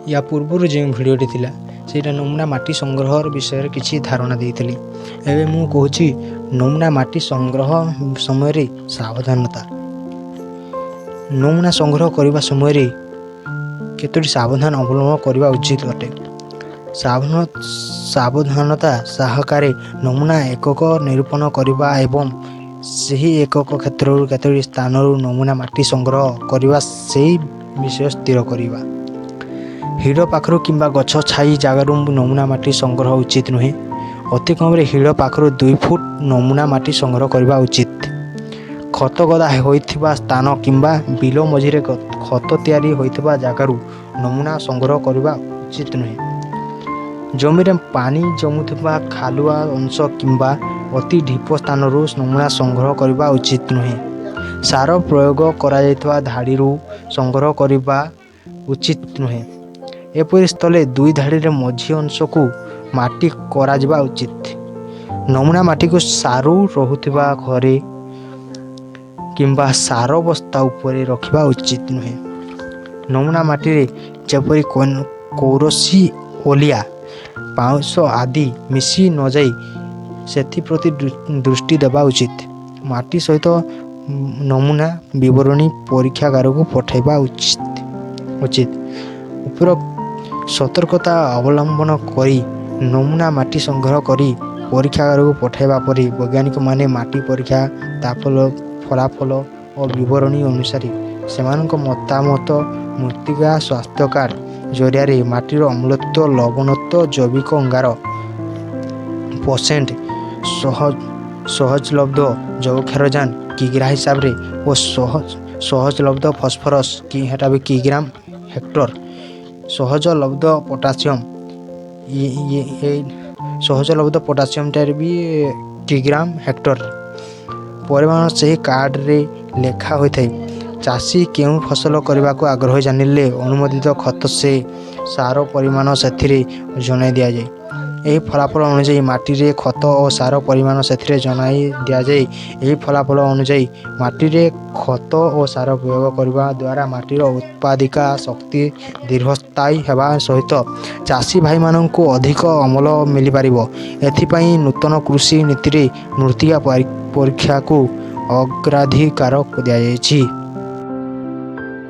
या पूर्व जो भिडटी थिला सेटा नमूना माटी संग्रह विषय किसी धारणा देइथली। एबे मु कहूची नमूना माटी संग्रह समय रे सावधानता। नमूना संग्रह करने समय रे केतोटी सावधान अवलंबन करने उचित अटे। सावधानता सहकारे नमूना एकक निरूपण करने एवं सही एकक क्षेत्र केतोटी स्थान नमूना माटी संग्रह करने से विषय स्थिर करवा। हिड़ पाखर किंबा गछ छाई जगार नमूना माटी संग्रह उचित नुहे। अति कम हिड़ पाखर 2 फुट नमूना माटी संग्रह करने उचित। खत गदा होइथिबा स्थान किंबा बिल मझिरे खत तैयारी होइथिबा जगार नमूना संग्रह करने उचित नुहे। जमी पानी जमुथिबा खालुआ अंश किंबा अति ढीप स्थान नमूना संग्रह करने उचित नुहे। सार प्रयोग करा धाड़ी संग्रह करने उचित नुहे। एपरि स्थले 2 धाड़ी मझी अंश को माटी करा उचित। नमूना माटी को सारू रहुथिबा घरे किंबा सार बस्ता उपरे रखिबा उचित नुहे। नमूना माटी रे जेपरि कौरसी ओलिया पाउस आदि मिसी न जाई सेथि प्रति दृष्टि देवा उचित। माटी सहित नमूना विवरणी परीक्षागार को पठाइबा उचित। उपरोक्त सतर्कता अवलंबन करी नमूना माटी संग्रह करी परीक्षागार को पठाइबा परी वैज्ञानिक माने माटी परीक्षा फलाफल और विवरणी अनुसार सेमानक मतामत मृत्तिका स्वास्थ्य कार्ड जरिया माटीर अम्लत्व लवणत्व जैविक अंगार % सहजलब्ध जैवक्षारजान किग्रा हिसाब रे और सहजलब्ध फॉस्फोरस कि हेटा भी किग्राम हेक्टर सहजलब्ध पोटासियम सहजलब्ध पोटासियम टार भी किग्राम हेक्टर परिमाण से कार्ड रे लेखा होता है। चाषी केउं फसल करने को आग्रह जानिले अनुमोदित खत से सार परिमाण से जनाई दि जाए। यही फलाफल अनुଯାयी माटी रे खत और सार परिमाण से जनाई दि जाए। यही फलाफल अनुଯାयी माटी रे खत और सार प्रयोग करने द्वारा माटीर उत्पादिका शक्ति दीर्घस्थायी होगा सहित चाषी भाई मानन को अधिक अमल मिल पारिबो। एथिपाई नूतन कृषि नीति रे मृत्तिका परीक्षा को अग्राधिकार दिया जायछि।